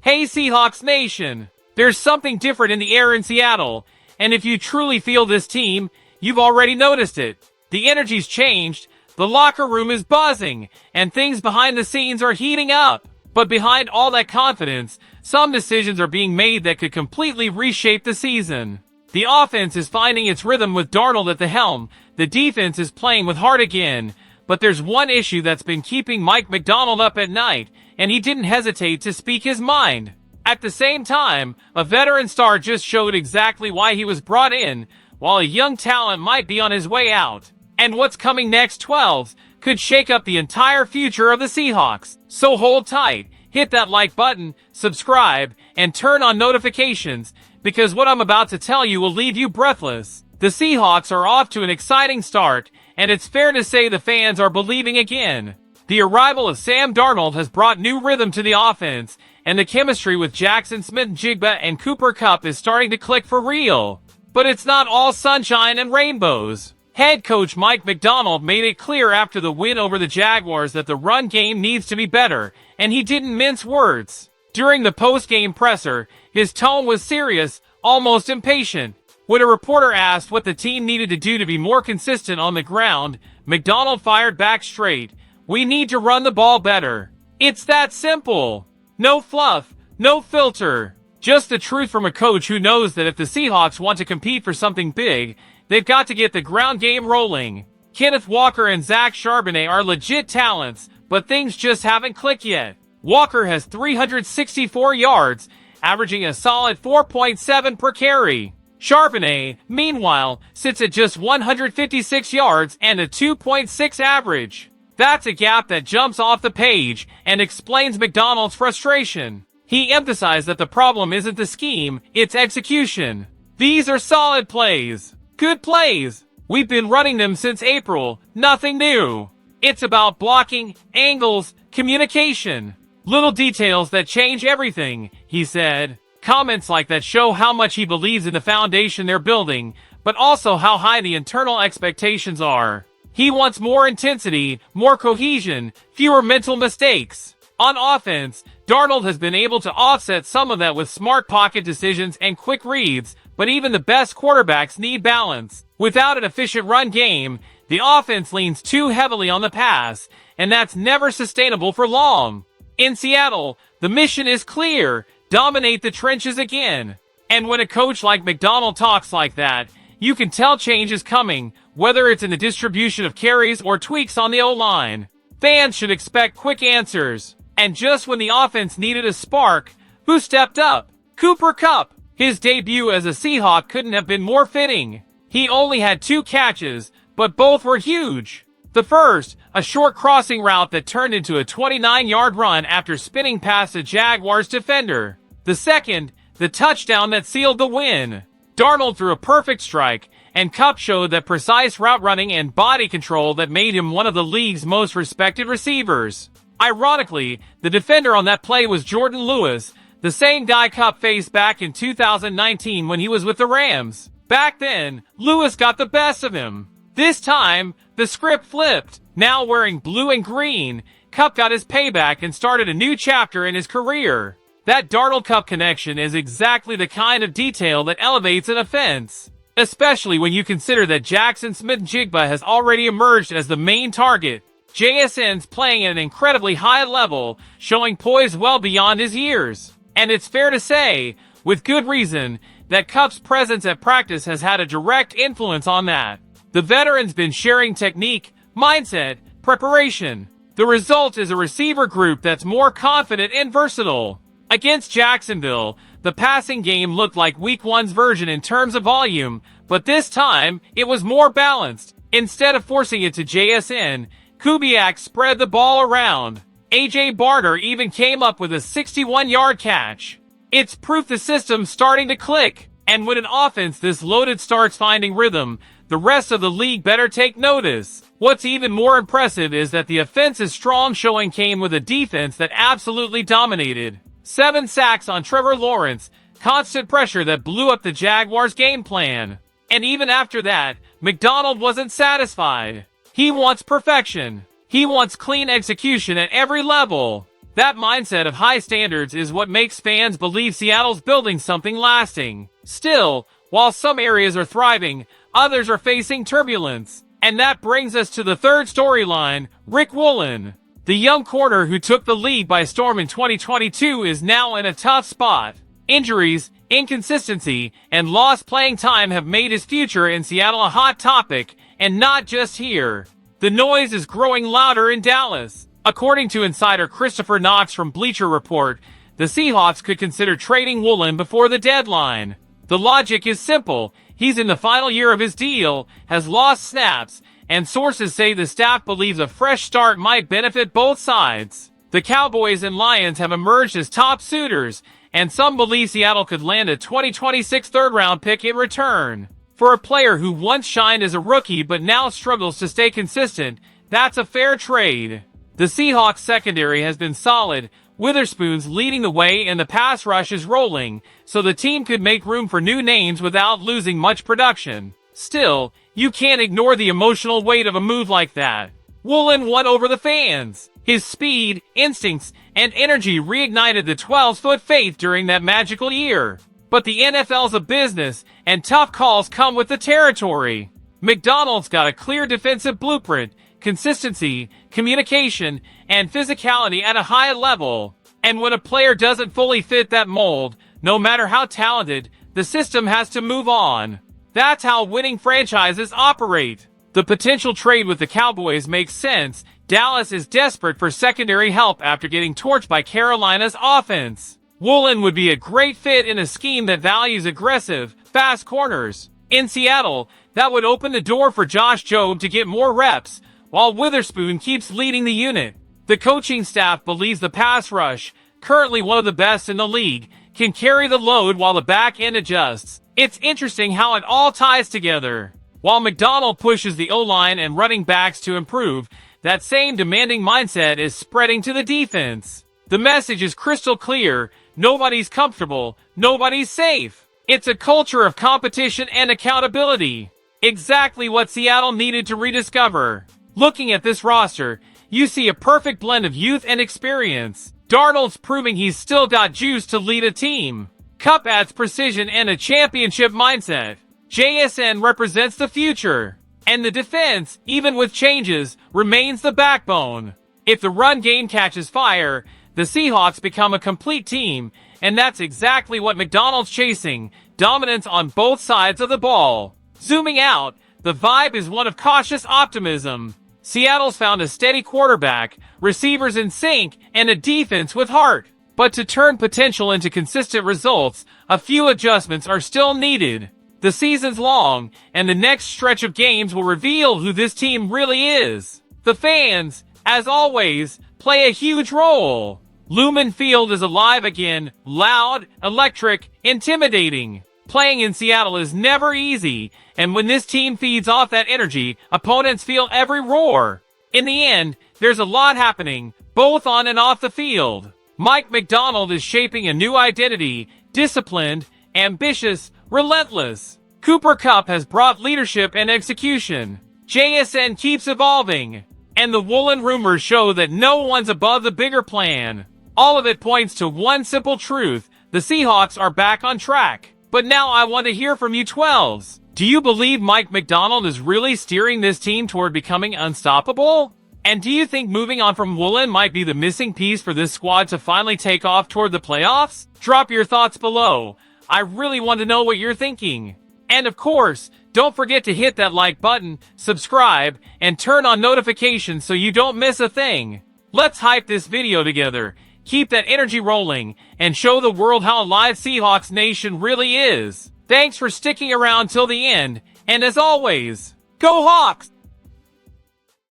Hey Seahawks Nation! There's something different in the air in Seattle, and if you truly feel this team, you've already noticed it. The energy's changed, the locker room is buzzing, and things behind the scenes are heating up. But behind all that confidence, some decisions are being made that could completely reshape the season. The offense is finding its rhythm with Darnold at the helm, the defense is playing with heart again, but there's one issue that's been keeping Mike Macdonald up at night, and he didn't hesitate to speak his mind. At the same time, a veteran star just showed exactly why he was brought in, while a young talent might be on his way out. And what's coming next 12s could shake up the entire future of the Seahawks. So hold tight, hit that like button, subscribe, and turn on notifications, because what I'm about to tell you will leave you breathless. The Seahawks are off to an exciting start, and it's fair to say the fans are believing again. The arrival of Sam Darnold has brought new rhythm to the offense, and the chemistry with Jackson Smith-Njigba and Cooper Kupp is starting to click for real. But it's not all sunshine and rainbows. Head coach Mike Macdonald made it clear after the win over the Jaguars that the run game needs to be better, and he didn't mince words. During the post-game presser, his tone was serious, almost impatient. When a reporter asked what the team needed to do to be more consistent on the ground, Macdonald fired back straight. "We need to run the ball better. It's that simple. No fluff, no filter. Just the truth from a coach who knows that if the Seahawks want to compete for something big, they've got to get the ground game rolling." Kenneth Walker and Zach Charbonnet are legit talents, but things just haven't clicked yet. Walker has 364 yards, averaging a solid 4.7 per carry. Charbonnet, meanwhile, sits at just 156 yards and a 2.6 average. That's a gap that jumps off the page and explains Macdonald's frustration. He emphasized that the problem isn't the scheme, it's execution. "These are solid plays. Good plays. We've been running them since April, nothing new. It's about blocking, angles, communication. Little details that change everything," he said. Comments like that show how much he believes in the foundation they're building, but also how high the internal expectations are. He wants more intensity, more cohesion, fewer mental mistakes. On offense, Darnold has been able to offset some of that with smart pocket decisions and quick reads, but even the best quarterbacks need balance. Without an efficient run game, the offense leans too heavily on the pass, and that's never sustainable for long. In Seattle, the mission is clear: dominate the trenches again. And when a coach like Macdonald talks like that, you can tell change is coming, whether it's in the distribution of carries or tweaks on the O-line. Fans should expect quick answers. And just when the offense needed a spark, who stepped up? Cooper Kupp. His debut as a Seahawk couldn't have been more fitting. He only had 2 catches, but both were huge. The first, a short crossing route that turned into a 29-yard run after spinning past a Jaguars defender. The second, the touchdown that sealed the win. Darnold threw a perfect strike, and Kupp showed that precise route running and body control that made him one of the league's most respected receivers. Ironically, the defender on that play was Jordan Lewis, the same guy Kupp faced back in 2019 when he was with the Rams. Back then, Lewis got the best of him. This time, the script flipped. Now wearing blue and green, Kupp got his payback and started a new chapter in his career. That Darnold-Kupp connection is exactly the kind of detail that elevates an offense, especially when you consider that Jackson Smith-Njigba has already emerged as the main target. JSN's playing at an incredibly high level, showing poise well beyond his years. And it's fair to say, with good reason, that Kupp's presence at practice has had a direct influence on that. The veteran's been sharing technique, mindset, preparation. The result is a receiver group that's more confident and versatile. Against Jacksonville, the passing game looked like Week 1's version in terms of volume, but this time, it was more balanced. Instead of forcing it to JSN, Kubiak spread the ball around. A.J. Barter even came up with a 61-yard catch. It's proof the system's starting to click, and when an offense this loaded starts finding rhythm, the rest of the league better take notice. What's even more impressive is that the offense's strong showing came with a defense that absolutely dominated. 7 sacks on Trevor Lawrence, constant pressure that blew up the Jaguars' game plan. And even after that, Macdonald wasn't satisfied. He wants perfection. He wants clean execution at every level. That mindset of high standards is what makes fans believe Seattle's building something lasting. Still, while some areas are thriving, others are facing turbulence. And that brings us to the third storyline, Rick Woolen. The young corner who took the league by storm in 2022 is now in a tough spot. Injuries, inconsistency, and lost playing time have made his future in Seattle a hot topic, and not just here. The noise is growing louder in Dallas. According to insider Christopher Knox from Bleacher Report, the Seahawks could consider trading Woolen before the deadline. The logic is simple. He's in the final year of his deal, has lost snaps, and sources say the staff believes a fresh start might benefit both sides. The Cowboys and Lions have emerged as top suitors, and some believe Seattle could land a 2026 third-round pick in return. For a player who once shined as a rookie but now struggles to stay consistent, that's a fair trade. The Seahawks secondary has been solid, Witherspoon's leading the way and the pass rush is rolling, so the team could make room for new names without losing much production. Still, you can't ignore the emotional weight of a move like that. Woolen won over the fans. His speed, instincts, and energy reignited the 12-foot faith during that magical year. But the NFL's a business, and tough calls come with the territory. McDonald's got a clear defensive blueprint, consistency, communication, and physicality at a high level. And when a player doesn't fully fit that mold, no matter how talented, the system has to move on. That's how winning franchises operate. The potential trade with the Cowboys makes sense. Dallas is desperate for secondary help after getting torched by Carolina's offense. Woolen would be a great fit in a scheme that values aggressive, fast corners. In Seattle, that would open the door for Josh Jobe to get more reps, while Witherspoon keeps leading the unit. The coaching staff believes the pass rush, currently one of the best in the league, can carry the load while the back end adjusts. It's interesting how it all ties together. While McDonald pushes the O-line and running backs to improve, that same demanding mindset is spreading to the defense. The message is crystal clear: nobody's comfortable, nobody's safe. It's a culture of competition and accountability. Exactly what Seattle needed to rediscover. Looking at this roster, you see a perfect blend of youth and experience. Darnold's proving he's still got juice to lead a team. Kupp adds precision and a championship mindset. JSN represents the future. And the defense, even with changes, remains the backbone. If the run game catches fire, the Seahawks become a complete team, and that's exactly what McDonald's chasing: dominance on both sides of the ball. Zooming out, the vibe is one of cautious optimism. Seattle's found a steady quarterback, receivers in sync, and a defense with heart. But to turn potential into consistent results, a few adjustments are still needed. The season's long, and the next stretch of games will reveal who this team really is. The fans, as always, play a huge role. Lumen Field is alive again, loud, electric, intimidating. Playing in Seattle is never easy, and when this team feeds off that energy, opponents feel every roar. In the end, there's a lot happening, both on and off the field. Mike McDonald is shaping a new identity, disciplined, ambitious, relentless. Cooper Kupp has brought leadership and execution. JSN keeps evolving. And the Woolen rumors show that no one's above the bigger plan. All of it points to one simple truth: the Seahawks are back on track. But now I want to hear from you 12s. Do you believe Mike McDonald is really steering this team toward becoming unstoppable? And do you think moving on from Woolen might be the missing piece for this squad to finally take off toward the playoffs? Drop your thoughts below. I really want to know what you're thinking. And of course, don't forget to hit that like button, subscribe, and turn on notifications so you don't miss a thing. Let's hype this video together. Keep that energy rolling, and show the world how alive Seahawks Nation really is. Thanks for sticking around till the end, and as always, go Hawks!